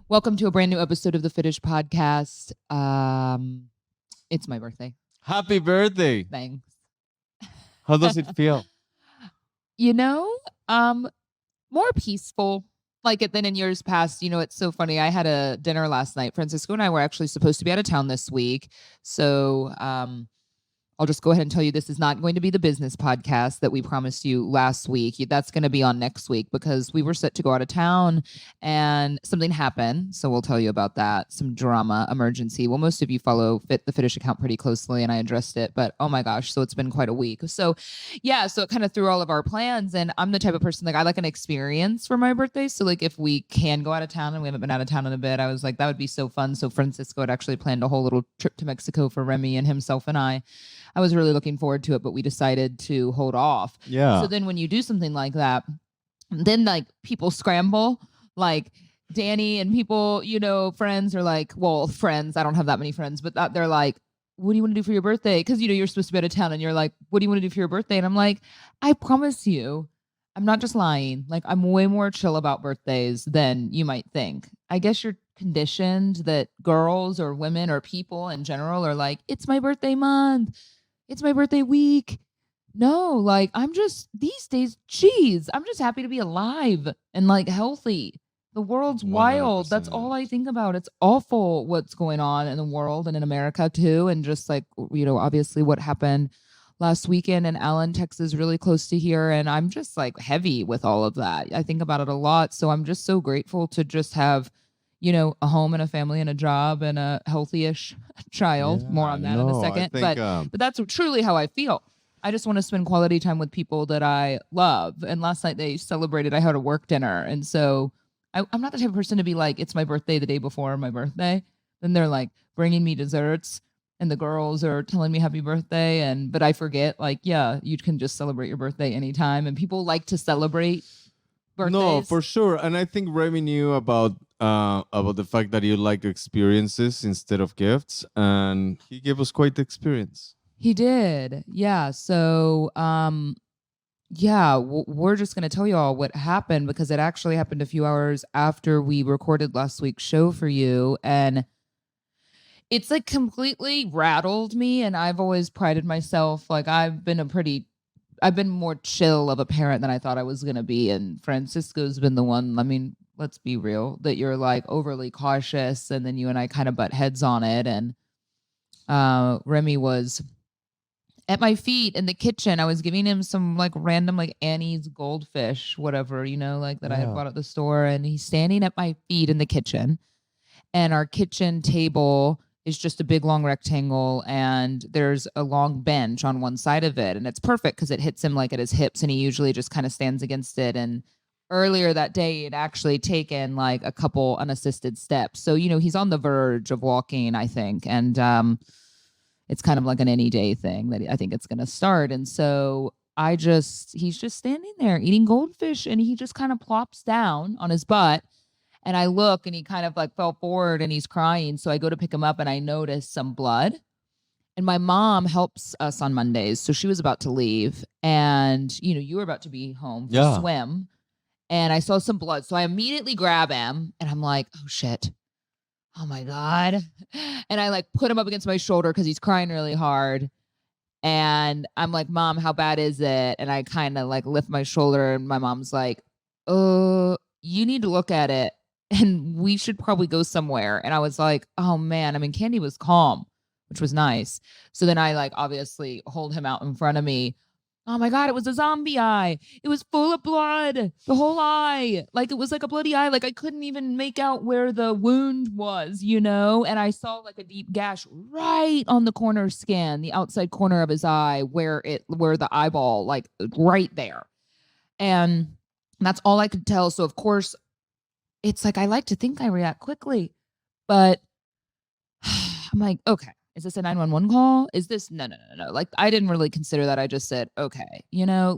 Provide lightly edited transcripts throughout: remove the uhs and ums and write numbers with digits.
Welcome to a brand new episode of the Fitish podcast. It's my birthday. Happy birthday. Thanks. How does it feel? You know, more peaceful like it than in years past. You know, it's so funny. I had a dinner last night. Francisco and I were actually supposed to be out of town this week. So, I'll just go ahead and tell you this is not going to be the business podcast that we promised you last week. That's going to be on next week because we were set to go out of town and something happened. So we'll tell you about that. Some drama, emergency. Well, most of you follow the Fitish account pretty closely and I addressed it, but oh my gosh. So it's been quite a week. So yeah, so it kind of threw all of our plans, and I'm the type of person, like, I like an experience for my birthday. So like if we can go out of town, and we haven't been out of town in a bit, I was like, that would be so fun. So Francisco had actually planned a whole little trip to Mexico for Remy and himself and I was really looking forward to it, but we decided to hold off. Yeah. So then when you do something like that, then like people scramble, like Danny and people, you know, friends are like, well, friends, I don't have that many friends, but they're like, what do you want to do for your birthday? Because, you know, you're supposed to be out of town and you're like, what do you want to do for your birthday? And I'm like, I promise you, I'm not just lying. Like, I'm way more chill about birthdays than you might think. I guess you're conditioned that girls or women or people in general are like, it's my birthday month. It's my birthday week. No, like I'm just these days, geez, I'm just happy to be alive and like healthy. The world's wild. That's 100%. all I think about. It's awful what's going on in the world and in America too. And just like, you know, obviously what happened last weekend in Allen, Texas, really close to here. And I'm just like heavy with all of that. I think about it a lot. So I'm just so grateful to just have, you know, a home and a family and a job and a healthy-ish child. Yeah, More on that in a second. I think, But that's truly how I feel. I just want to spend quality time with people that I love. And last night they celebrated, I had a work dinner. And so I'm not the type of person to be like, it's my birthday the day before my birthday. Then they're like bringing me desserts and the girls are telling me happy birthday. But I forget, like, yeah, you can just celebrate your birthday anytime. And people like to celebrate birthdays. No, for sure. And I think Remy knew about the fact that you like experiences instead of gifts, and he gave us quite the experience. He did. Yeah. So, yeah, we're just going to tell you all what happened because it actually happened a few hours after we recorded last week's show for you. And it's like completely rattled me. And I've always prided myself. Like I've been more chill of a parent than I thought I was going to be. And Francisco's been the one, I mean, let's be real, that you're like overly cautious. And then you and I kind of butt heads on it. And Remy was at my feet in the kitchen. I was giving him some like random like Annie's goldfish, whatever, you know, like that I had bought at the store. And he's standing at my feet in the kitchen. And our kitchen table is just a big long rectangle. And there's a long bench on one side of it. And it's perfect because it hits him like at his hips. And he usually just kind of stands against it. And earlier that day, he'd actually taken like a couple unassisted steps. So, you know, he's on the verge of walking, I think. And it's kind of like an any day thing that I think it's going to start. And so he's just standing there eating goldfish and he just kind of plops down on his butt. And I look and he kind of like fell forward and he's crying. So I go to pick him up and I notice some blood. And my mom helps us on Mondays. So she was about to leave. And, you know, you were about to be home for swim. And I saw some blood. So I immediately grab him and I'm like, oh shit. Oh my God. And I like put him up against my shoulder because he's crying really hard. And I'm like, Mom, how bad is it? And I kind of like lift my shoulder and my mom's like, oh, you need to look at it and we should probably go somewhere. And I was like, oh man, I mean, Candy was calm, which was nice. So then I like obviously hold him out in front of me. Oh my God, it was a zombie eye. It was full of blood, the whole eye. Like it was like a bloody eye. Like I couldn't even make out where the wound was, you know? And I saw like a deep gash right on the corner skin, the outside corner of his eye, where the eyeball, like right there. And that's all I could tell. So of course, it's like I like to think I react quickly, but I'm like, okay. Is this a 911 call? Is this no. Like I didn't really consider that. I just said, okay, you know,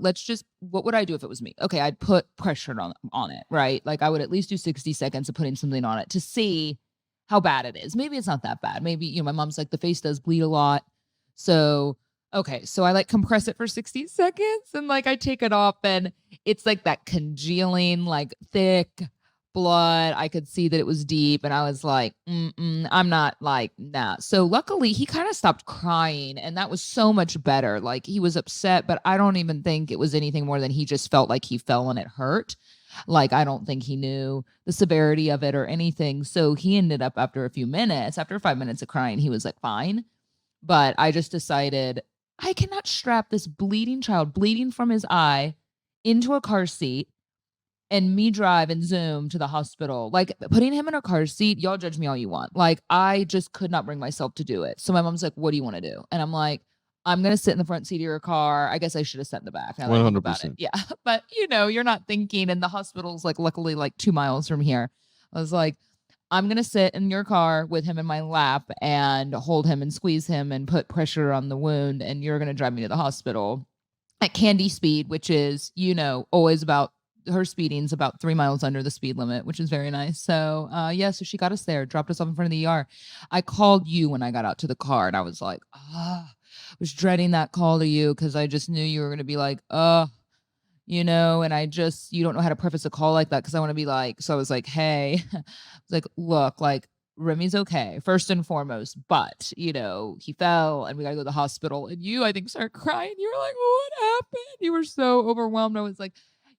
what would I do if it was me? Okay, I'd put pressure on it, right? Like I would at least do 60 seconds of putting something on it to see how bad it is. Maybe it's not that bad. Maybe, you know, my mom's like the face does bleed a lot. So, okay, so I like compress it for 60 seconds and like I take it off and it's like that congealing, like thick blood. I could see that it was deep, and I was like, I'm not like, nah. So luckily, he kind of stopped crying, and that was so much better. Like he was upset, but I don't even think it was anything more than he just felt like he fell and it hurt. Like I don't think he knew the severity of it or anything. So he ended up after a few minutes, after 5 minutes of crying, he was like fine. But I just decided I cannot strap this bleeding child, bleeding from his eye, into a car seat and me drive and Zoom to the hospital. Like putting him in a car seat, y'all judge me all you want. Like I just could not bring myself to do it. So my mom's like, "What do you want to do?" And I'm like, "I'm gonna sit in the front seat of your car." I guess I should have sat in the back now that I think about it. 100%. Yeah, but you're not thinking. And the hospital's like, luckily, like 2 miles from here. I was like, I'm gonna sit in your car with him in my lap and hold him and squeeze him and put pressure on the wound, and you're gonna drive me to the hospital at candy speed, which is, always about her speeding's about 3 miles under the speed limit, which is very nice. So, so she got us there, dropped us off in front of the ER. I called you when I got out to the car, and I was like, I was dreading that call to you because I just knew you were gonna be like, and you don't know how to preface a call like that because I want to be like, so I was like, hey, I was like, look, like Remy's okay, first and foremost, but he fell and we gotta go to the hospital. And you, I think, started crying. You were like, what happened? You were so overwhelmed. I was like,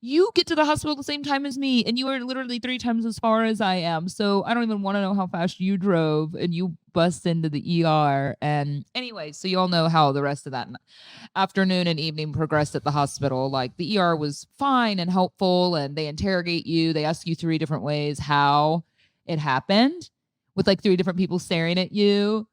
you get to the hospital the same time as me, and you are literally 3 times as far as I am. So I don't even want to know how fast you drove and you bust into the ER. And anyway, so you all know how the rest of that afternoon and evening progressed at the hospital. Like the ER was fine and helpful, and they interrogate you. They ask you 3 different ways how it happened, with like 3 different people staring at you.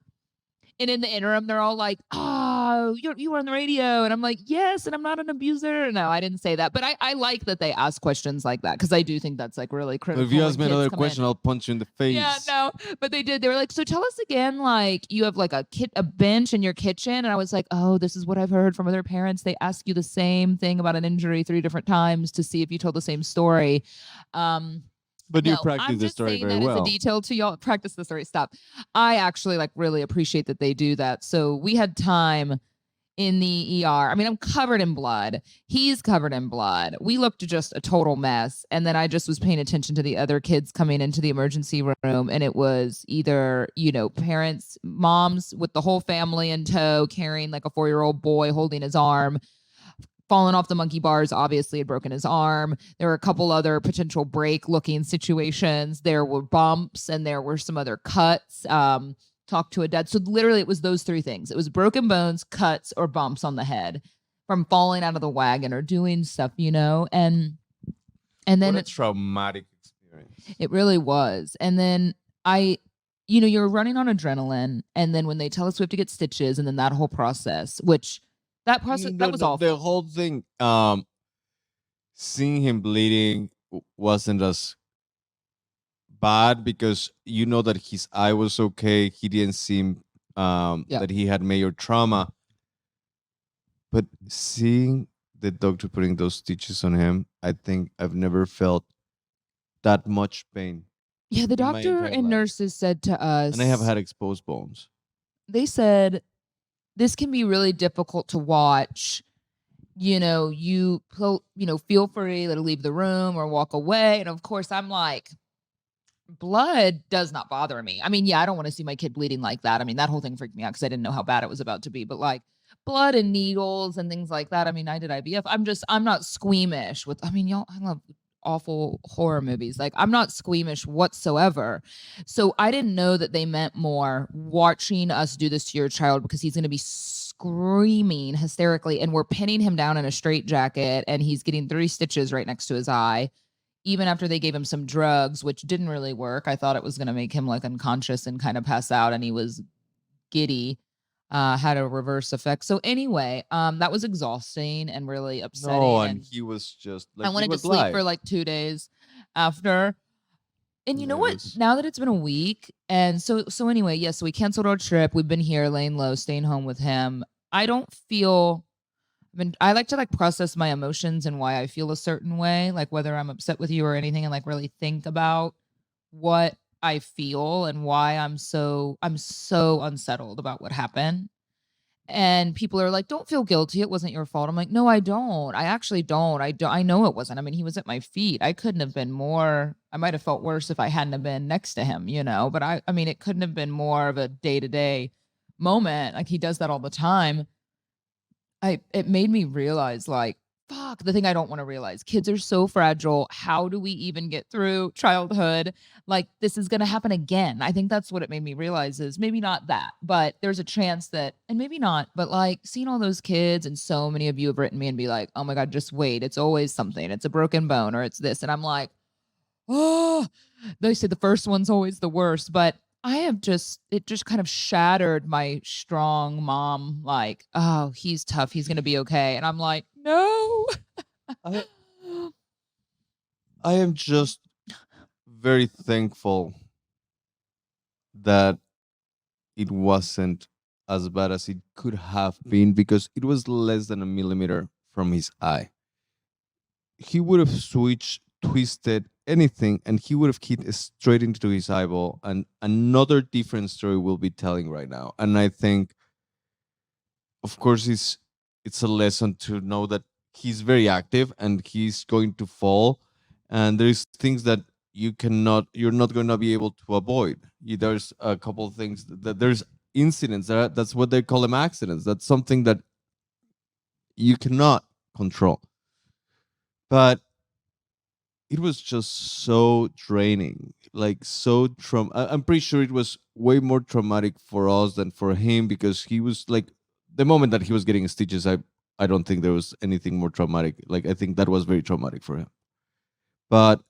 And in the interim, they're all like, "Oh, you were on the radio," and I'm like, "Yes," and I'm not an abuser. No, I didn't say that, but I like that they ask questions like that because I do think that's like really But if you critical when ask me kids another come in. question, I'll punch you in the Yeah, face. no, but they did. They were like, "So tell us again, like you have like a bench in your kitchen," and I was like, "Oh, this is what I've heard from other parents. They ask you the same thing about an injury 3 different times to see if you told the same story." Um, But you no, practice I'm the just story saying very that as a well. detail to y'all. Practice the story. Stop. I actually like really appreciate that they do that. So we had time in the ER. I mean, I'm covered in blood. He's covered in blood. We looked just a total mess. And then I just was paying attention to the other kids coming into the emergency room. And it was either, parents, moms with the whole family in tow, carrying like a 4-year-old boy holding his arm, fallen off the monkey bars, obviously had broken his arm. There were a couple other potential break looking situations. There were bumps and there were some other cuts. Talk to a dad. So literally it was those 3 things. It was broken bones, cuts, or bumps on the head from falling out of the wagon or doing stuff, and What then a traumatic experience. it really was. And then you're running on adrenaline, and then when they tell us we have to get stitches, and then that whole process, which that process that was awful. The whole thing, seeing him bleeding wasn't as bad because you know that his eye was okay. He didn't seem that he had major trauma. But seeing the doctor putting those stitches on him, I think I've never felt that much pain. Yeah, the in my doctor entire and life. nurses said to us, And I have had exposed bones. they said this can be really difficult to watch. Feel free to leave the room or walk away. And of course, I'm like, blood does not bother me. I mean, yeah, I don't want to see my kid bleeding like that. I mean, that whole thing freaked me out because I didn't know how bad it was about to be. But like blood and needles and things like that. I mean, I did IVF. I'm not squeamish with, I mean, y'all, I love awful horror movies. Like, I'm not squeamish whatsoever. So I didn't know that they meant more watching us do this to your child because he's going to be screaming hysterically and we're pinning him down in a straitjacket and he's getting 3 stitches right next to his eye even after they gave him some drugs, which didn't really work. I thought it was going to make him like unconscious and kind of pass out, and he was giddy. Had a reverse effect. So anyway, that was exhausting and really upsetting. No, and he was just like I wanted to sleep live. for like 2 days after. And you know what? Was... Now that it's been a week, and so anyway, yes, so we canceled our trip. We've been here laying low, staying home with him. I don't feel I like to like process my emotions and why I feel a certain way, like whether I'm upset with you or anything, and like really think about what I feel and why I'm so unsettled about what happened. And people are like, "Don't feel guilty. It wasn't your fault." I'm like, "No, I don't. I actually don't. I know it wasn't. I mean, he was at my feet. I couldn't have been more. I might have felt worse if I hadn't have been next to him, but I mean, it couldn't have been more of a day-to-day moment. Like he does that all the time. It made me realize, like, fuck, the thing I don't wanna realize, kids are so fragile. How do we even get through childhood? Like, this is gonna happen again. I think that's what it made me realize is maybe not that, but there's a chance that and maybe not, but, like, seeing all those kids and so many of you have written me and be like, "Oh my god, just wait. It's always something. It's a broken bone or it's this." And I'm like, "Oh." They say the first one's always the worst, but I have just it just kind of shattered my strong mom, like, "Oh, he's tough, he's gonna be okay." And I'm like, "No." I I am just very thankful that it wasn't as bad as it could have been because it was less than a millimeter from his eye. He would have switched, twisted anything, and he would have hit straight into his eyeball. And another different story we'll be telling right now. And I think, of course, it's a lesson to know that he's very active and he's going to fall. And there's things that you're not going to be able to avoid. There's a couple of things that there's incidents that's what they call them, accidents. That's something that you cannot control. But it was just so draining, like so I'm pretty sure it was way more traumatic for us than for him because he was like the moment that he was getting stitches. I don't think there was anything more traumatic. Like I think that was very traumatic for him. But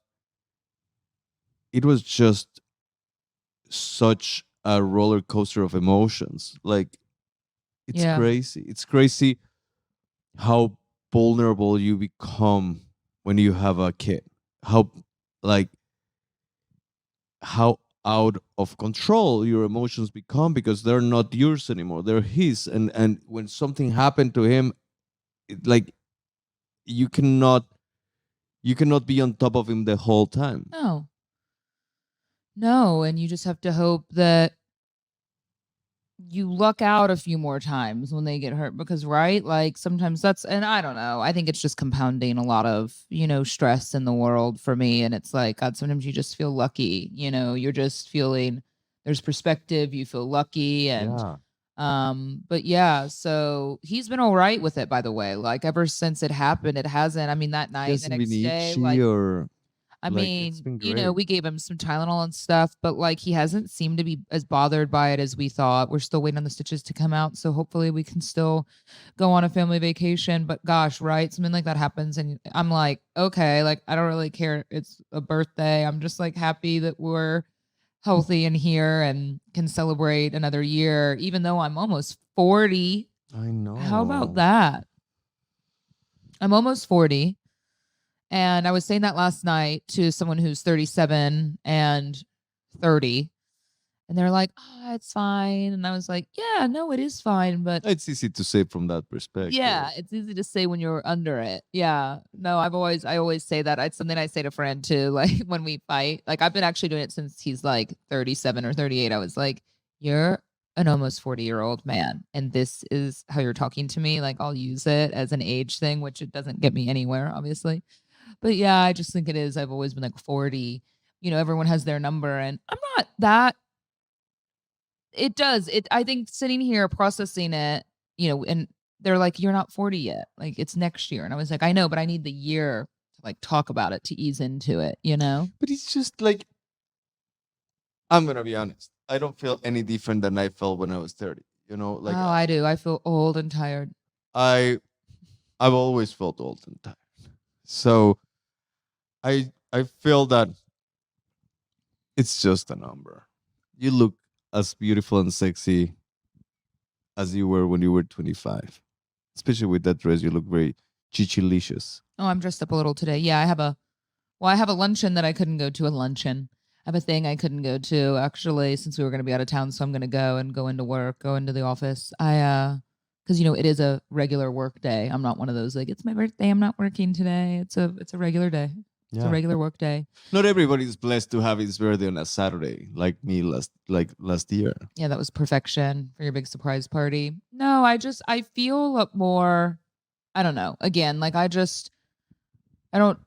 it was just such a roller coaster of emotions. Like it's Yeah. crazy. It's crazy how vulnerable you become when you have a kid. How like how out of control your emotions become because they're not yours anymore, they're his. And when something happened to him, like you cannot you cannot be on top of him the whole time. No. No, and you just have to hope that you luck out a few more times when they get hurt because right, like sometimes that's and I don't know, I think it's just compounding a lot of stress in the world for me. And it's like god, sometimes you just feel lucky, you're just feeling there's perspective, you feel lucky. And Yeah. but yeah, so he's been all right with it, by the way, like ever since it happened. It hasn't, I mean, that He night, the hasn't been next day, itchy like or I like it's mean, been great. we gave him some Tylenol and stuff, but like he hasn't seemed to be as bothered by it as we thought. We're still waiting on the stitches to come out. So hopefully we can still go on a family vacation. But gosh, right? Something like that happens. And I'm like, okay, like I don't really care. It's a birthday. I'm just like happy that we're healthy and here and can celebrate another year, even though I'm almost 40. I How about know. that? I'm almost 40. And I was saying that last night to someone who's 37 and 30. And they're like, "Oh, it's fine." And I was like, "Yeah, no, it is fine." But It's easy to say from that yeah, perspective. it's easy to say when you're under it. Yeah. No, I always say that. It's something I say to friend too, like when we fight. Like I've been actually doing it since he's like 37 or 38. I was like, "You're an almost 40-year-old man, and this is how you're talking to me." Like I'll use it as an age thing, which it doesn't get me anywhere, obviously. But yeah, I just think it is. I've always been like 40. Everyone has their number and I'm not that it does. I think sitting here processing it, and they're like, "You're not 40 yet. Like it's next year." And I was like, "I know, but I need the year to like talk about it to ease into it, you know?" But it's just like I'm gonna be honest. I don't feel any different than I felt when I was 30. Oh, Like I do. I feel old and tired. I I've always felt old and tired. So I feel that it's just a number. You look as beautiful and sexy as you were when you were 25. Especially with that dress, you look very chichilicious. Oh, I'm dressed up a little today. Yeah, I have a luncheon that I couldn't go to, a luncheon. I have a thing I couldn't go to actually since we were going to be out of town, so I'm going to go and go into work, go into the office. Cuz it is a regular work day. I'm not one of those like it's my birthday, I'm not working today. It's a regular day. It's a regular work day. Not everybody's blessed to have his birthday on a Saturday, like me last year. Yeah, that was perfection for your big surprise party. No, I feel more, I don't know. Again, like I don't,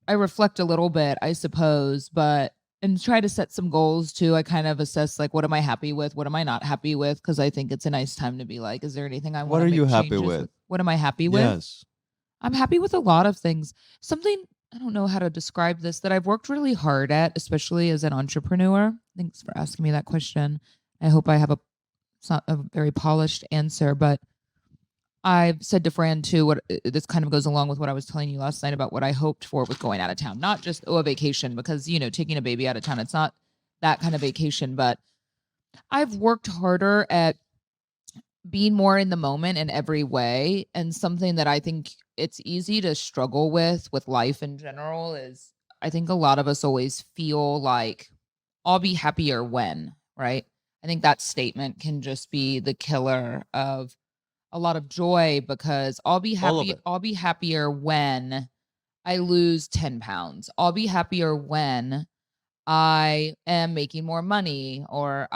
I reflect a little bit, I suppose, but and try to set some goals too. I kind of assess like what am I happy with, what am I not happy with, because I think it's a nice time to be like, is there anything I want to make you happy changes with? What am I happy with? Yes. I'm happy with a lot of things. Something I don't know how to describe this that I've worked really hard at, especially as an entrepreneur. Thanks for asking me that question. I hope I have it's not a very polished answer, but I've said to Fran too, what this kind of goes along with what I was telling you last night about what I hoped for with going out of town. Not just a vacation, because taking a baby out of town, it's not that kind of vacation, but I've worked harder at being more in the moment in every way. And something that I think it's easy to struggle with life in general is I think a lot of us always feel like I'll be happier when, right? I think that statement can just be the killer of a lot of joy, because I'll be happier when I lose 10 pounds. I'll be happier when I am making more money, or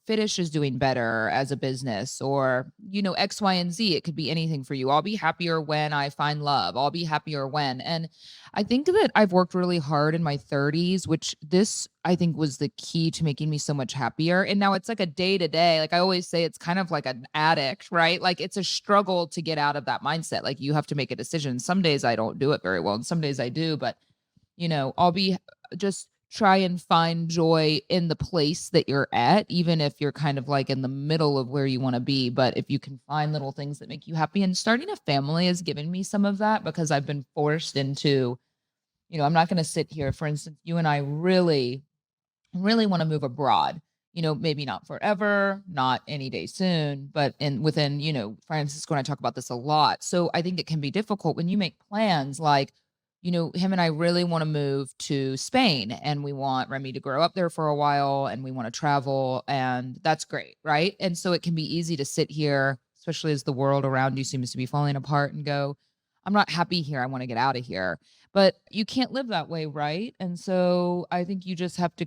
Fitish is doing better as a business, or X, Y, and Z. It could be anything for you. I'll be happier when I find love. I'll be happier when. And I think that I've worked really hard in my 30s, which this I think was the key to making me so much happier. And now it's like a day to day. Like I always say, it's kind of like an addict, right? Like it's a struggle to get out of that mindset. Like you have to make a decision. Some days I don't do it very well, and some days I do, but I'll be just try and find joy in the place that you're at, even if you're kind of like in the middle of where you want to be. But if you can find little things that make you happy, and starting a family has given me some of that, because I've been forced into, I'm not going to sit here. For instance, you and I really, really want to move abroad. Maybe not forever, not any day soon, but within, Francisco and I talk about this a lot. So I think it can be difficult when you make plans like, him and I really want to move to Spain, and we want Remy to grow up there for a while, and we want to travel, and that's great, right? And so it can be easy to sit here, especially as the world around you seems to be falling apart, and go, I'm not happy here. I want to get out of here. But you can't live that way, right? And so I think you just have to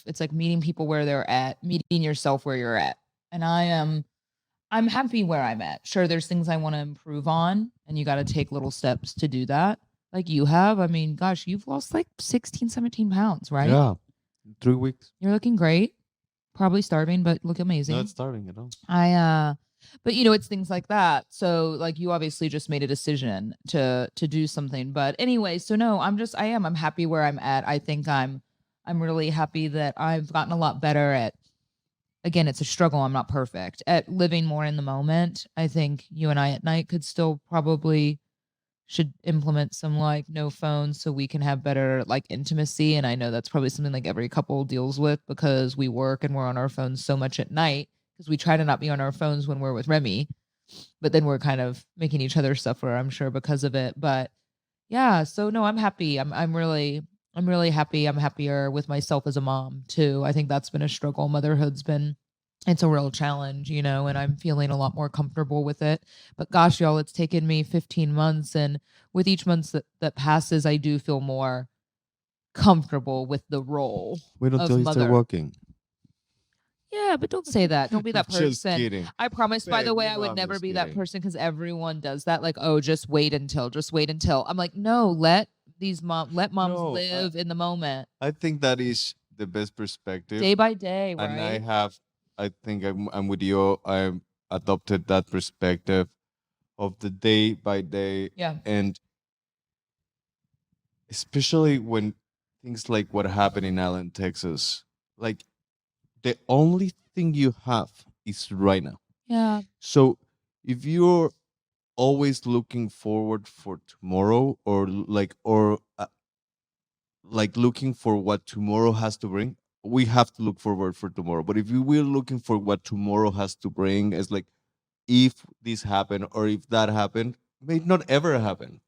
it's like meeting people where they're at, meeting yourself where you're at. And I'm happy where I'm at. Sure, there's things I want to improve on, and you got to take little steps to do that. Like you have. I mean, gosh, you've lost like 16, 17 pounds, right? Yeah. 3 weeks. You're looking great. Probably starving, but look amazing. Not starving at all. But it's things like that. So like you obviously just made a decision to do something. But anyway, so no, I'm happy where I'm at. I think I'm really happy that I've gotten a lot better at, again, it's a struggle. I'm not perfect at living more in the moment. I think you and I at night could still probably should implement some like no phones so we can have better like intimacy. And I know that's probably something like every couple deals with, because we work and we're on our phones so much at night, because we try to not be on our phones when we're with Remy, but then we're kind of making each other suffer, I'm sure, because of it. But yeah, so no, I'm happy. I'm really happy. I'm happier with myself as a mom too. I think that's been a struggle. It's a real challenge, and I'm feeling a lot more comfortable with it. But gosh, y'all, it's taken me 15 months. And with each month that passes, I do feel more comfortable with the role. Wait until you start walking. Yeah, but don't say that. Don't be that person. Just kidding. I promise, by the way, I would never be that person, because everyone does that. Like, oh, just wait until. I'm like, no, let moms live in the moment. I think that is the best perspective. Day by day, right? And I think I'm with you. I've adopted that perspective of the day by day. Yeah. And especially when things like what happened in Allen, Texas, like the only thing you have is right now. Yeah. So if you're always looking forward for tomorrow, or looking for what tomorrow has to bring, we have to look forward for tomorrow. But if we're looking for what tomorrow has to bring, it's like, if this happened or if that happened, may not ever happen.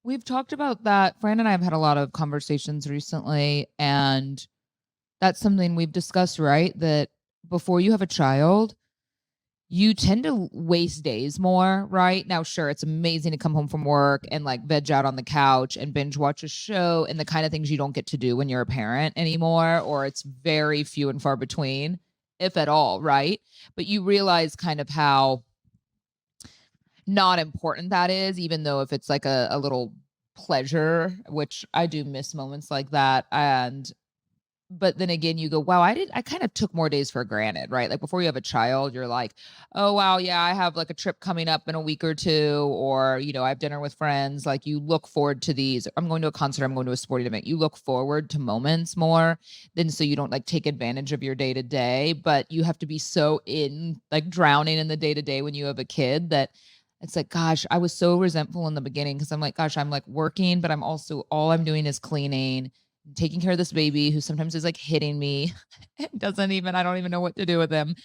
We've talked about that. Fran and I have had a lot of conversations recently, and that's something we've discussed, right? That before you have a child, you tend to waste days more, right? Now, sure, it's amazing to come home from work and like veg out on the couch and binge watch a show and the kind of things you don't get to do when you're a parent anymore, or it's very few and far between, if at all, right? But you realize kind of how not important that is, even though if it's like a little pleasure, which I do miss moments like that. But then again, you go, wow, I kind of took more days for granted, right? Like before you have a child, you're like, oh, wow, yeah, I have like a trip coming up in a week or two, or, I have dinner with friends. Like you look forward to these. I'm going to a concert, I'm going to a sporting event. You look forward to moments more than so you don't like take advantage of your day to day. But you have to be so in like drowning in the day to day when you have a kid that it's like, gosh, I was so resentful in the beginning because I'm like, gosh, I'm like working, but I'm also all I'm doing is cleaning, taking care of this baby who sometimes is like hitting me. I don't even know what to do with him,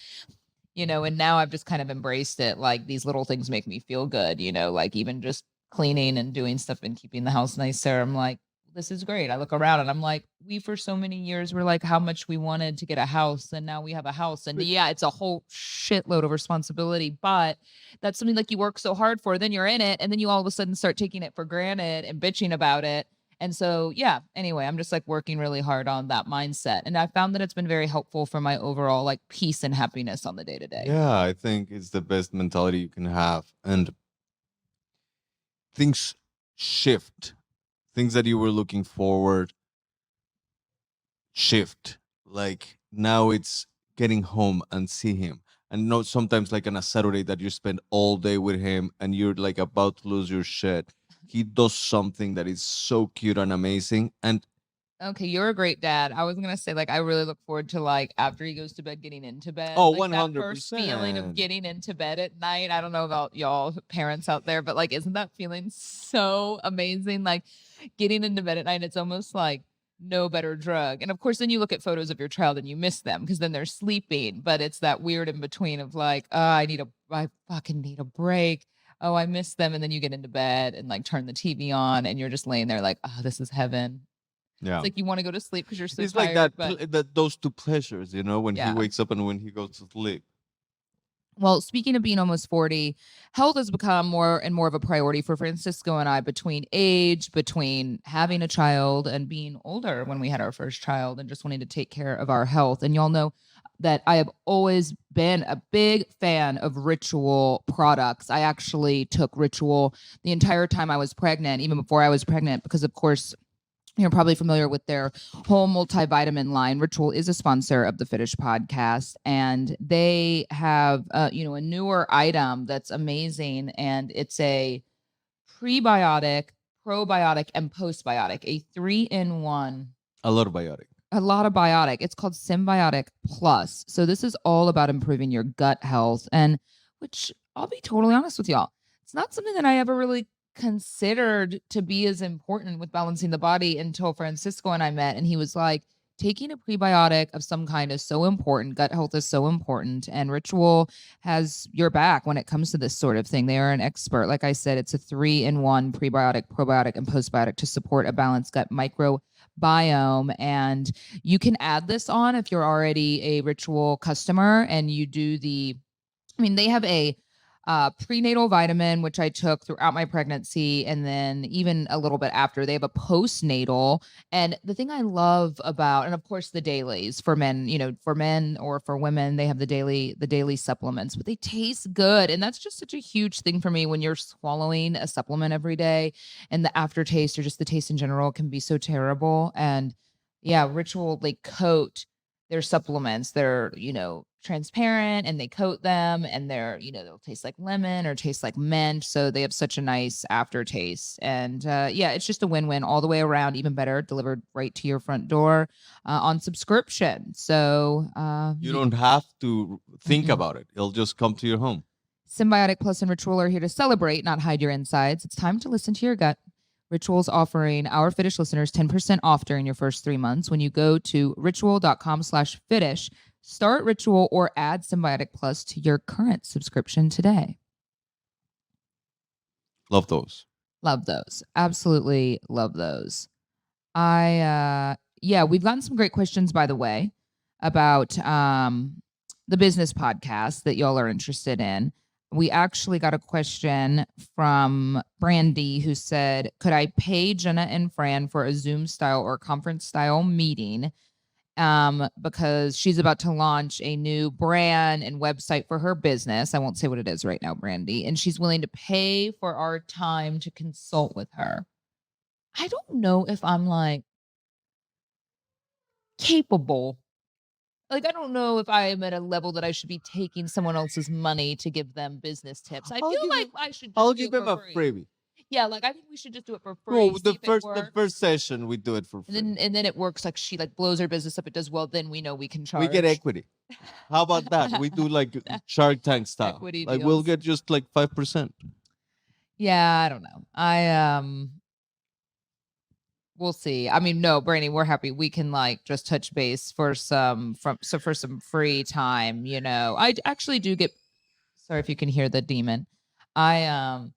and now I've just kind of embraced it. Like these little things make me feel good, like even just cleaning and doing stuff and keeping the house nicer. I'm like, this is great. I look around and I'm like, we for so many years were like how much we wanted to get a house, and now we have a house. And yeah, it's a whole shitload of responsibility, but that's something like you work so hard for, then you're in it, and then you all of a sudden start taking it for granted and bitching about it. And so, yeah, anyway, I'm just like working really hard on that mindset. And I found that it's been very helpful for my overall like peace and happiness on the day to day. Yeah, I think it's the best mentality you can have. And things shift. Things that you were looking forward shift. Like now it's getting home and see him. And not sometimes like on a Saturday that you spend all day with him and you're like about to lose your shit. He does something that is so cute and amazing. And okay, you're a great dad. I was gonna say, like, I really look forward to like after he goes to bed, getting into bed. oh, Like that first feeling of 100%. getting into bed at night. I don't know about y'all parents out there, but like, isn't that feeling so amazing? Like getting into bed at night, it's almost like no better drug. And of course, then you look at photos of your child and you miss them because then they're sleeping. But it's that weird in between of like, oh, I fucking need a break. Oh, I miss them. And then you get into bed and like turn the TV on and you're just laying there like, oh, this is heaven. Yeah. It's like you want to go to sleep because you're so It's tired. like but that those two pleasures, when he yeah. wakes up and when he goes to sleep. Well, speaking of being almost 40, health has become more and more of a priority for Francisco and I between having a child and being older when we had our first child and just wanting to take care of our health. And y'all know that I have always been a big fan of Ritual products. I actually took Ritual the entire time I was pregnant, even before I was pregnant, because of course you're probably familiar with their whole multivitamin line. Ritual is a sponsor of the Fitish podcast, and they have, a newer item that's amazing, and it's a prebiotic, probiotic, and postbiotic, a 3-in-1. A lot of biotic. A lot of biotic. It's called Symbiotic Plus. So this is all about improving your gut health, and which I'll be totally honest with y'all, it's not something that I ever really considered to be as important with balancing the body until Francisco and I met, and he was like, taking a prebiotic of some kind is so important. Gut health is so important, and Ritual has your back when it comes to this sort of thing. They are an expert. Like I said, it's a 3-in-1 prebiotic, probiotic, and postbiotic to support a balanced gut microbiome. And you can add this on if you're already a Ritual customer and you do they have a prenatal vitamin, which I took throughout my pregnancy, and then even a little bit after. They have a postnatal. And the thing I love about, and of course the dailies for men, for men or for women, they have the daily supplements, but they taste good. And that's just such a huge thing for me when you're swallowing a supplement every day and the aftertaste or just the taste in general can be so terrible. And yeah, Ritual, they coat their supplements. They're, transparent and they coat them and they'll taste like lemon or taste like mint. So they have such a nice aftertaste. And yeah, it's just a win-win all the way around, even better, delivered right to your front door on subscription. So you don't have to think about it. It'll just come to your home. Symbiotic Plus and Ritual are here to celebrate, not hide your insides. It's time to listen to your gut. Ritual's offering our Fitish listeners 10% off during your first 3 months when you go to ritual.com/Fitish. Start Ritual or add Symbiotic Plus to your current subscription today. Love those. Love those. Absolutely love those. Yeah, we've gotten some great questions, by the way, about the business podcast that y'all are interested in. We actually got a question from Brandy who said, could I pay Jenna and Fran for a Zoom style or conference style meeting? Because she's about to launch a new brand and website for her business. I won't say what it is right now, Brandy. And she's willing to pay for our time to consult with her. I don't know if I'm like capable. Like, I don't know if I am at a level that I should be taking someone else's money to give them business tips. I feel like I should I'll just do give it him for a free. freebie. Yeah, like I think we should just do it for free. Well, see the if it the first session we do it for free. and then it works. Like she like blows her business up. It does well. Then we know we can charge. We get equity. How about that? We do like Shark Tank style. Equity like we'll deals. get just like 5%. Yeah, I don't know. We'll see. I mean, no, Brandy, we're happy. We can like just touch base for some for some free time. You know, I actually do get. Sorry if you can hear the demon. I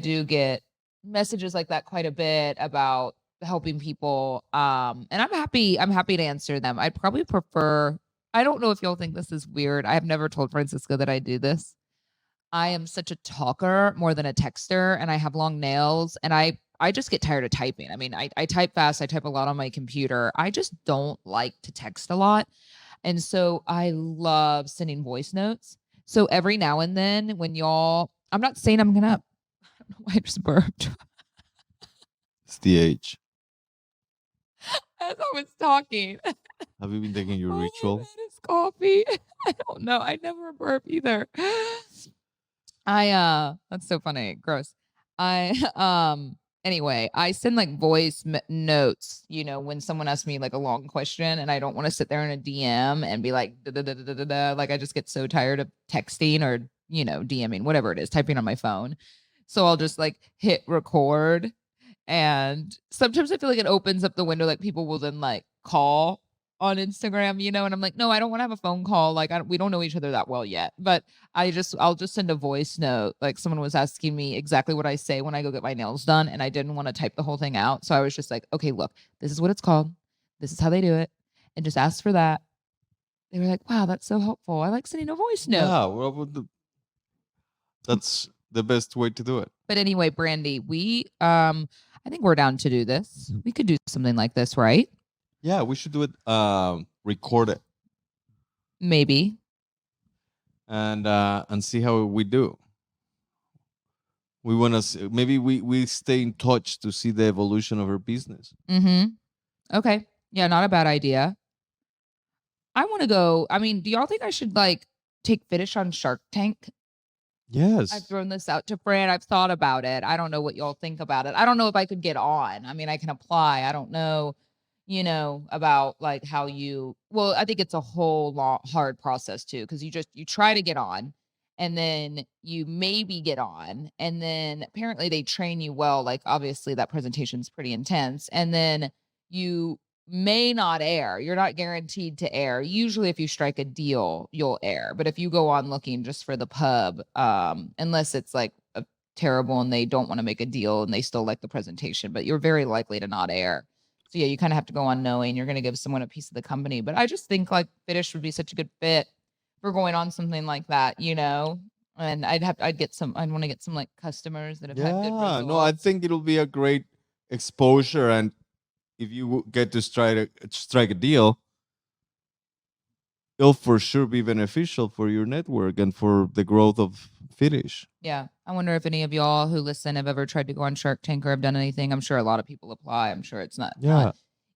do get messages like that quite a bit about helping people. And I'm happy to answer them. I'd probably prefer. I don't know if y'all think this is weird. I have never told Francisco that I do this. I am such a talker more than a texter, and I have long nails, and I just get tired of typing. I mean, I type fast, I type a lot on my computer. I just don't like to text a lot. And so I love sending voice notes. So every now and then when y'all, I'm not saying I'm gonna, I don't know why I just burped. It's the age. As I was talking. Have you been taking your ritual? That is coffee. I don't know. I never burp either. That's so funny. Gross. Anyway, I send like voice notes, you know, when someone asks me like a long question and I don't want to sit there in a DM and be like, da, da, da, da, da, da. Like I just get so tired of texting or, you know, DMing, whatever it is, typing on my phone. So I'll just like hit record. And sometimes I feel like it opens up the window, like people will then like call on Instagram, you know, and I'm like, no, I don't want to have a phone call. Like, we don't know each other that well yet, but I'll just send a voice note. Like someone was asking me exactly what I say when I go get my nails done, and I didn't want to type the whole thing out. So I was just like, okay, look, this is what it's called. This is how they do it. And just ask for that. They were like, wow, that's so helpful. I like sending a voice note. Yeah, well, that's the best way to do it. But anyway, Brandy, I think we're down to do this. We could do something like this, right? Yeah, we should do it. Record it. Maybe. And see how we do. We want to maybe we stay in touch to see the evolution of her business. Okay. Yeah, not a bad idea. I want to go. I mean, do y'all think I should like take Fitish on Shark Tank? Yes. I've thrown this out to Fran. I've thought about it. I don't know what y'all think about it. I don't know if I could get on. I mean, I can apply. I don't know, you know, about like how well, I think it's a whole hard process too, because you try to get on and then you maybe get on. And then apparently they train you well. Like obviously that presentation's pretty intense. And then you may not air. You're not guaranteed to air. Usually if you strike a deal, you'll air. But if you go on looking just for the pub, unless it's like terrible and they don't want to make a deal and they still like the presentation, but you're very likely to not air. So yeah, you kind of have to go on knowing you're going to give someone a piece of the company. But I just think like Fitish would be such a good fit for going on something like that, you know? And I'd want to get some like customers that have had good results. No, I think it'll be a great exposure, and if you get to strike a deal, it'll for sure be beneficial for your network and for the growth of Fitish. Yeah. I wonder if any of y'all who listen have ever tried to go on Shark Tank or have done anything. I'm sure a lot of people apply. I'm sure it's not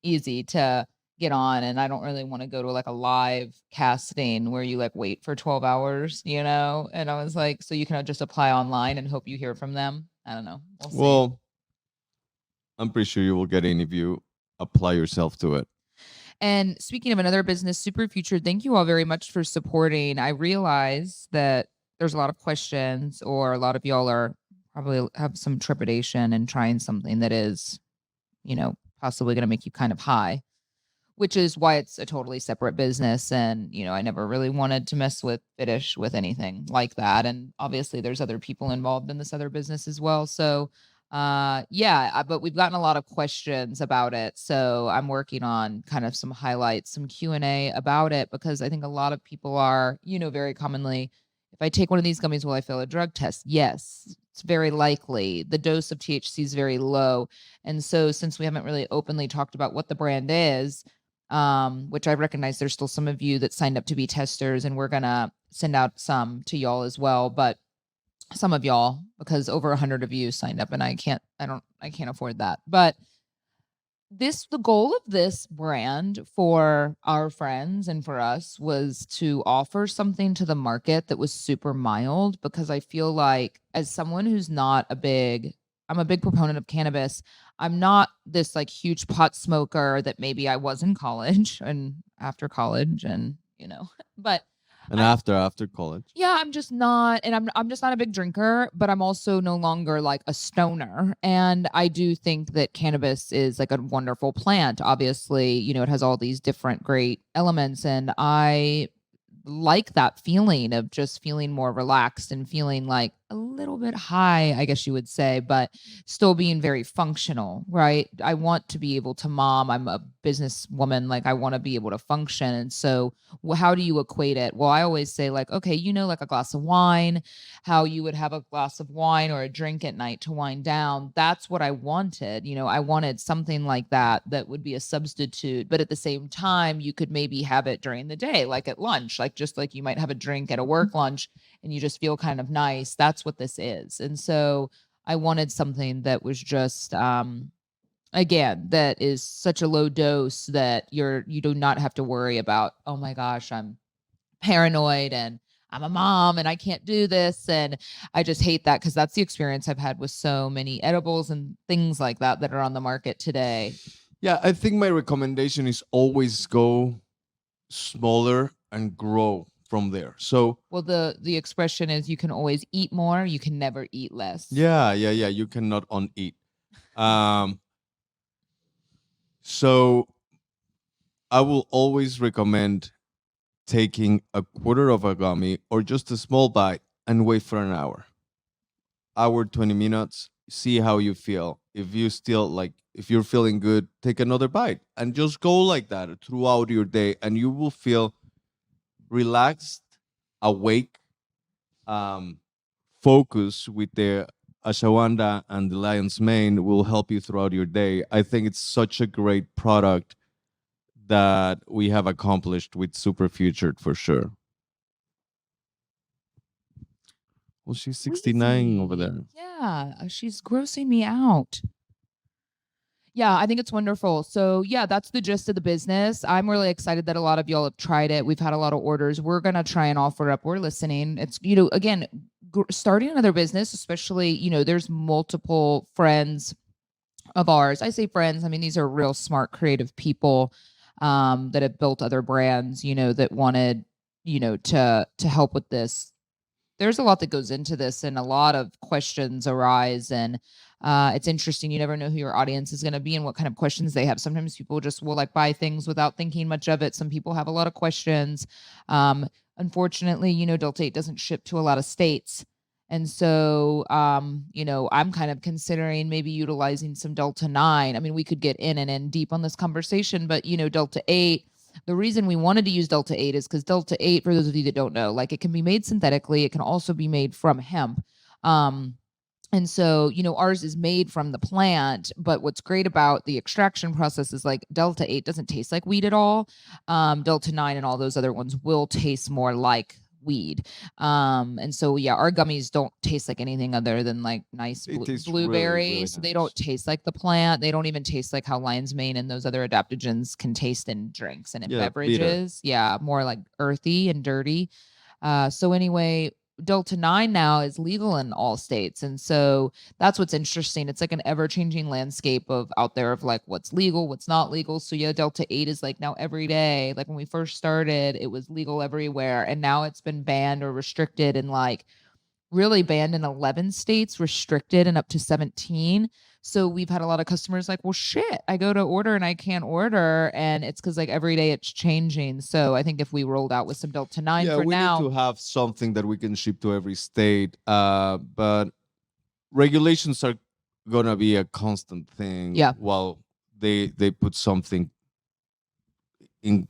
easy to get on. And I don't really want to go to like a live casting where you like wait for 12 hours, you know? And I was like, so you can just apply online and hope you hear from them. I don't know. We'll see. Well, I'm pretty sure you will get in if you apply yourself to it. And speaking of another business, Super Future, thank you all very much for supporting. I realize that there's a lot of questions, or a lot of y'all are probably have some trepidation in trying something that is, you know, possibly going to make you kind of high, which is why it's a totally separate business. And, you know, I never really wanted to mess with Fitish with anything like that. And obviously there's other people involved in this other business as well. So But we've gotten a lot of questions about it, so I'm working on kind of some highlights, some Q&A about it, because I think a lot of people are, very commonly, if I take one of these gummies, will I fail a drug test? Yes, it's very likely. The dose of THC is very low. And so since we haven't really openly talked about what the brand is, which I recognize there's still some of you that signed up to be testers, and we're gonna send out some to y'all as well, but some of y'all, because over 100 of you signed up, and I can't afford that. But the goal of this brand for our friends and for us was to offer something to the market that was super mild, because I feel like, as someone who's not I'm a big proponent of cannabis. I'm not this like huge pot smoker that maybe I was in college and after college, and but And after college. yeah, I'm just not, and I'm just not a big drinker, but I'm also no longer like a stoner. And I do think that cannabis is like a wonderful plant. Obviously, it has all these different great elements, and I like that feeling of just feeling more relaxed and feeling like a little bit high, I guess you would say, but still being very functional, right? I want to be able to mom. I'm a businesswoman. Like, I want to be able to function. And so, how do you equate it? Well, I always say, like, okay, like a glass of wine, how you would have a glass of wine or a drink at night to wind down. That's what I wanted. I wanted something like that would be a substitute, but at the same time, you could maybe have it during the day, like at lunch, like just like you might have a drink at a work lunch and you just feel kind of nice. That's what this is. And so I wanted something that was just, again, that is such a low dose that you do not have to worry about, oh my gosh, I'm paranoid and I'm a mom and I can't do this. And I just hate that, because that's the experience I've had with so many edibles and things like that are on the market today. Yeah, I think my recommendation is always go smaller and grow from there. So, well, the expression is, you can always eat more, you can never eat less. Yeah, you cannot uneat. So I will always recommend taking a quarter of a gummy or just a small bite and wait for an hour 20 minutes, see how you feel. If you're feeling good, take another bite and just go like that throughout your day, and you will feel relaxed, awake, focus with the ashwagandha and the lion's mane will help you throughout your day. I think it's such a great product that we have accomplished with Super Futured for sure. Well, she's 69 over there. Yeah, she's grossing me out. Yeah, I think it's wonderful. So, yeah, that's the gist of the business. I'm really excited that a lot of y'all have tried it. We've had a lot of orders. We're going to try and offer up. We're listening. It's, again, starting another business, especially, there's multiple friends of ours. I say friends, I mean, these are real smart, creative people that have built other brands, that wanted, to help with this. There's a lot that goes into this, and a lot of questions arise, and it's interesting. You never know who your audience is going to be and what kind of questions they have. Sometimes people just will like buy things without thinking much of it. Some people have a lot of questions. Unfortunately, Delta 8 doesn't ship to a lot of states. And so, I'm kind of considering maybe utilizing some Delta 9. I mean, we could get in deep on this conversation, but, Delta 8, the reason we wanted to use Delta 8 is because Delta 8, for those of you that don't know, like, it can be made synthetically. It can also be made from hemp. And so, ours is made from the plant, but what's great about the extraction process is, like, Delta 8 doesn't taste like weed at all. Delta 9 and all those other ones will taste more like weed. And so, yeah, our gummies don't taste like anything other than like nice blueberries. Really nice. They don't taste like the plant. They don't even taste like how lion's mane and those other adaptogens can taste in drinks and in beverages. Bitter. Yeah, more like earthy and dirty. So anyway, Delta 9 now is legal in all states. And so that's what's interesting. It's like an ever-changing landscape of out there of like what's legal, what's not legal. So yeah, Delta 8 is like now every day. Like when we first started, it was legal everywhere. And now it's been banned or restricted, and like really banned in 11 states, restricted in up to 17. So we've had a lot of customers like, well, shit, I go to order and I can't order. And it's because like every day it's changing. So I think if we rolled out with some Delta 9 for now. We need to have something that we can ship to every state. But regulations are gonna be a constant thing. Yeah. While they put something in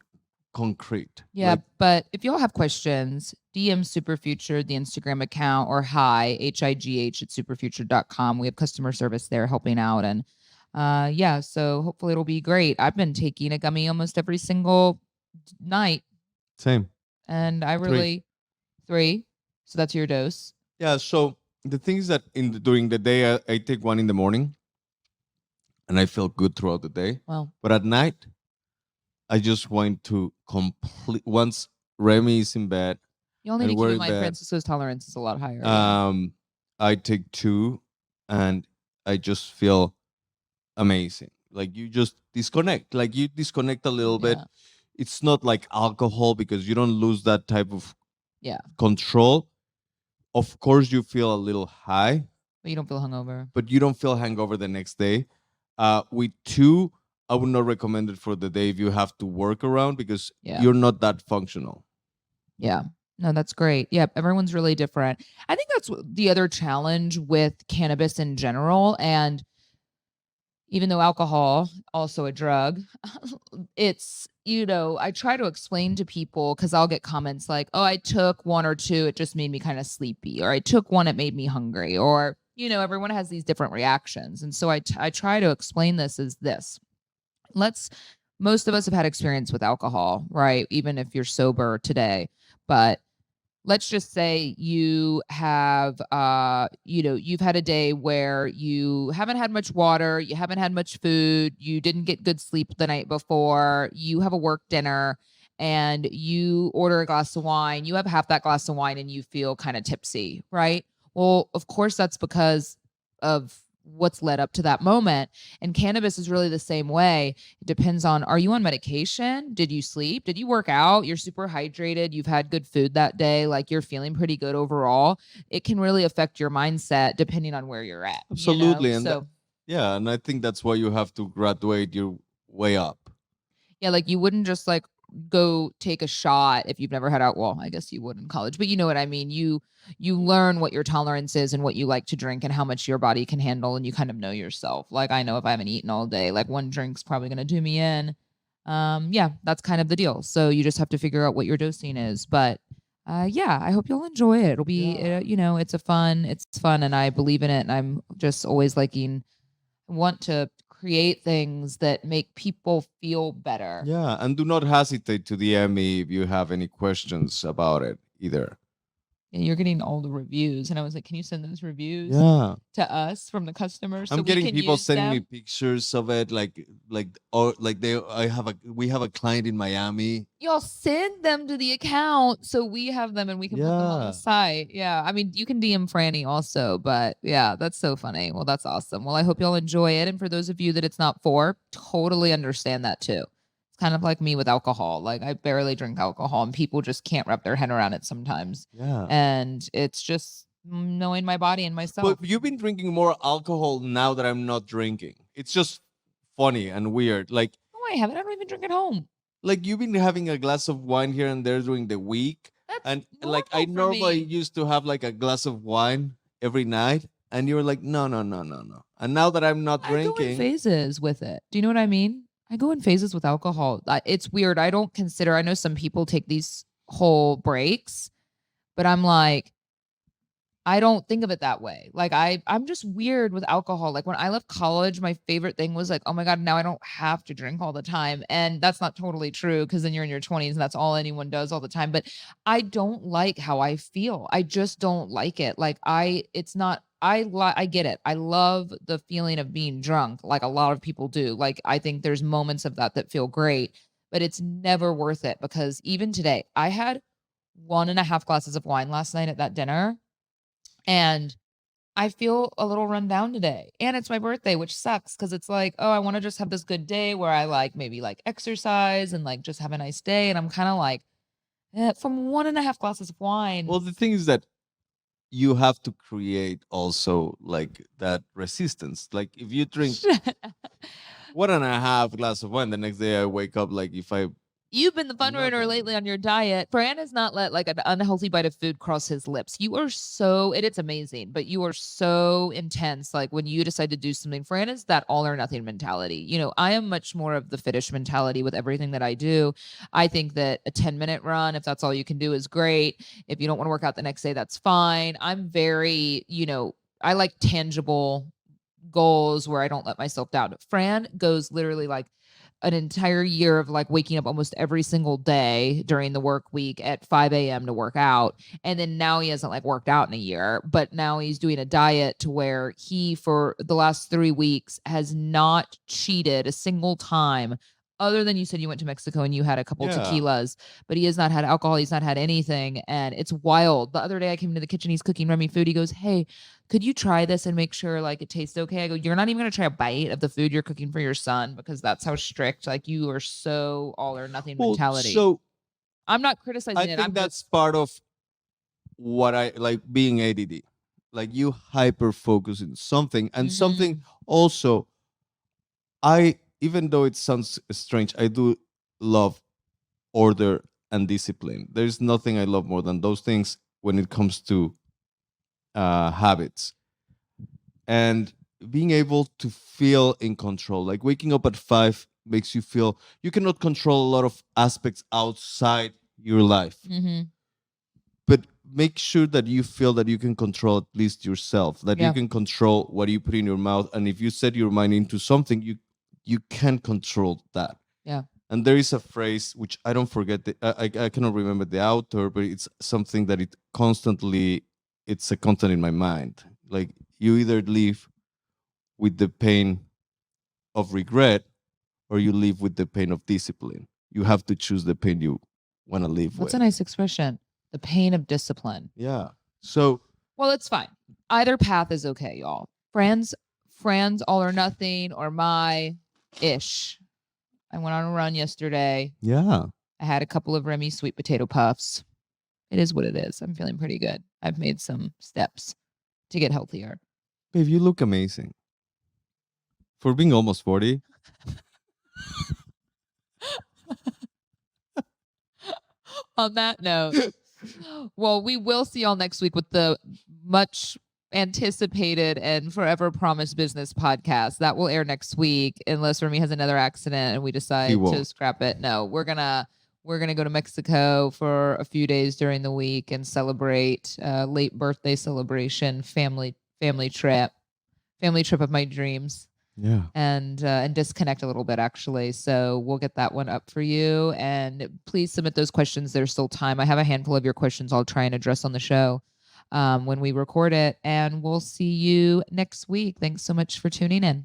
concrete. Yeah, Like, but if y'all have questions, DM Superfuture, the Instagram account, or hi, HIGH at superfuture.com. We have customer service there helping out. And yeah, so hopefully it'll be great. I've been taking a gummy almost every single night. same. And I Three. really, 3. So that's your dose. Yeah. So the thing is that during the day, I take one in the morning, and I feel good throughout the day. Well, But at night, I just want to complete. Once Remy is in bed, you only need and to keep we're in in mind bed, Francisco's tolerance is a lot higher. Yeah. I take 2, and I just feel amazing. Like you just disconnect. Like you disconnect a little bit. Yeah. It's not like alcohol because you don't lose that type of Yeah. control. Of course, you feel a little high, But you don't feel hungover. but you don't feel hangover the next day. With 2, I would not recommend it for the day if you have to work around because Yeah. you're not that functional. Yeah. No, that's great. Yeah, everyone's really different. I think that's the other challenge with cannabis in general. And even though alcohol, also a drug, it's, I try to explain to people because I'll get comments like, oh, I took 1 or 2, it just made me kind of sleepy, or I took 1, it made me hungry, or, everyone has these different reactions. And so I try to explain this as this. Most of us have had experience with alcohol, right? Even if you're sober today, but let's just say you have you've had a day where you haven't had much water, you haven't had much food, you didn't get good sleep the night before, you have a work dinner and you order a glass of wine, you have half that glass of wine and you feel kind of tipsy, right? Well, of course that's because of what's led up to that moment. And cannabis is really the same way. It depends on, are you on medication? Did you sleep? Did you work out? You're super hydrated. You've had good food that day. Like you're feeling pretty good overall. It can really affect your mindset depending on where you're at. Absolutely. And So yeah, and I think that's why you have to graduate your way up. yeah, like you wouldn't just like go take a shot if you've never had alcohol. I guess you would in college, but you know what I mean. You learn what your tolerance is and what you like to drink and how much your body can handle, and you kind of know yourself. Like I know if I haven't eaten all day, like 1 drink's probably going to do me in. Yeah, that's kind of the deal. So you just have to figure out what your dosing is. But yeah, I hope you'll enjoy it. It'll be, it's fun, and I believe in it, and I'm just always want to create things that make people feel better. Yeah, and do not hesitate to DM me if you have any questions about it either. And you're getting all the reviews, and I was like, can you send those reviews Yeah. to us from the customers? I'm getting people sending me pictures of it, we have a client in Miami. Y'all send them to the account so we have them and we can put them on the site. Yeah. I mean, you can DM Franny also, but yeah, that's so funny. Well, that's awesome. Well, I hope y'all enjoy it. And for those of you that it's not for, totally understand that too. It's kind of like me with alcohol. Like I barely drink alcohol and people just can't wrap their head around it sometimes. Yeah. And it's just knowing my body and myself. But you've been drinking more alcohol now that I'm not drinking. It's just funny and weird. Like, no, I haven't. I don't even drink at home. Like you've been having a glass of wine here and there during the week. That's and like I normally used to have like a glass of wine every night. And you were like, no. And now that I'm not drinking. I go in phases with it. Do you know what I mean? I go in phases with alcohol. It's weird. I know some people take these whole breaks, but I'm like, I don't think of it that way. Like I'm just weird with alcohol. Like when I left college, my favorite thing was like, oh my God, now I don't have to drink all the time. And that's not totally true because then you're in your 20s and that's all anyone does all the time. But I don't like how I feel. I just don't like it. Like I get it. I love the feeling of being drunk, like a lot of people do. Like I think there's moments of that feel great, but it's never worth it because even today, I had 1.5 glasses of wine last night at that dinner. And I feel a little run down today. And it's my birthday, which sucks because it's like, oh, I want to just have this good day where I maybe exercise and just have a nice day. And I'm kind of like, from 1.5 glasses of wine. Well, the thing is that you have to create also that resistance. Like if you drink 1.5 glass of wine, the next day I wake up if I You've been the fun Not runner that lately on your diet. Fran has not let like an unhealthy bite of food cross his lips. You are so, and it's amazing, but you are so intense. Like when you decide to do something, Fran is that all or nothing mentality. You know, I am much more of the Fitish mentality with everything that I do. I think that a 10-minute run, if that's all you can do, is great. If you don't want to work out the next day, that's fine. I'm very, I like tangible goals where I don't let myself down. Fran goes literally like an entire year of like waking up almost every single day during the work week at 5 a.m. to work out. And then now he hasn't like worked out in a year, but now he's doing a diet to where he, for the last 3 weeks, has not cheated a single time. Other than you said you went to Mexico and you had a couple tequilas, but he has not had alcohol. He's not had anything. And it's wild. The other day I came into the kitchen, he's cooking Remy food. He goes, "Hey, could you try this and make sure like it tastes okay?" I go, "You're not even going to try a bite of the food you're cooking for your son because that's how strict, like you are so all or nothing mentality." So I'm not criticizing I it. think that's part of what I like being ADD. Like you hyper focus in something and something also. Even though it sounds strange, I do love order and discipline. There's nothing I love more than those things when it comes to habits and being able to feel in control. Like waking up at 5 makes you feel you cannot control a lot of aspects outside your life, but make sure that you feel that you can control at least yourself, that you can control what you put in your mouth, and if you set your mind into something, you can control that. Yeah. And there is a phrase which I don't forget. I cannot remember the author, but it's something that it's a constant in my mind. Like you either live with the pain of regret or you live with the pain of discipline. You have to choose the pain you want to live with. That's a nice expression. The pain of discipline. Yeah. So, well, it's fine. Either path is okay, y'all. Fran's all or nothing or my ish. I went on a run yesterday. Yeah. I had a couple of Remy sweet potato puffs. It is what it is. I'm feeling pretty good. I've made some steps to get healthier. Babe, you look amazing. For being almost 40. On that note, well, we will see y'all next week with the much anticipated and forever promised business podcast that will air next week, unless Remy has another accident and we decide to scrap it. No, we're gonna go to Mexico for a few days during the week and celebrate late birthday celebration, family trip of my dreams. Yeah. And disconnect a little bit, actually. So we'll get that one up for you. And please submit those questions. There's still time. I have a handful of your questions I'll try and address on the show when we record it. And we'll see you next week. Thanks so much for tuning in.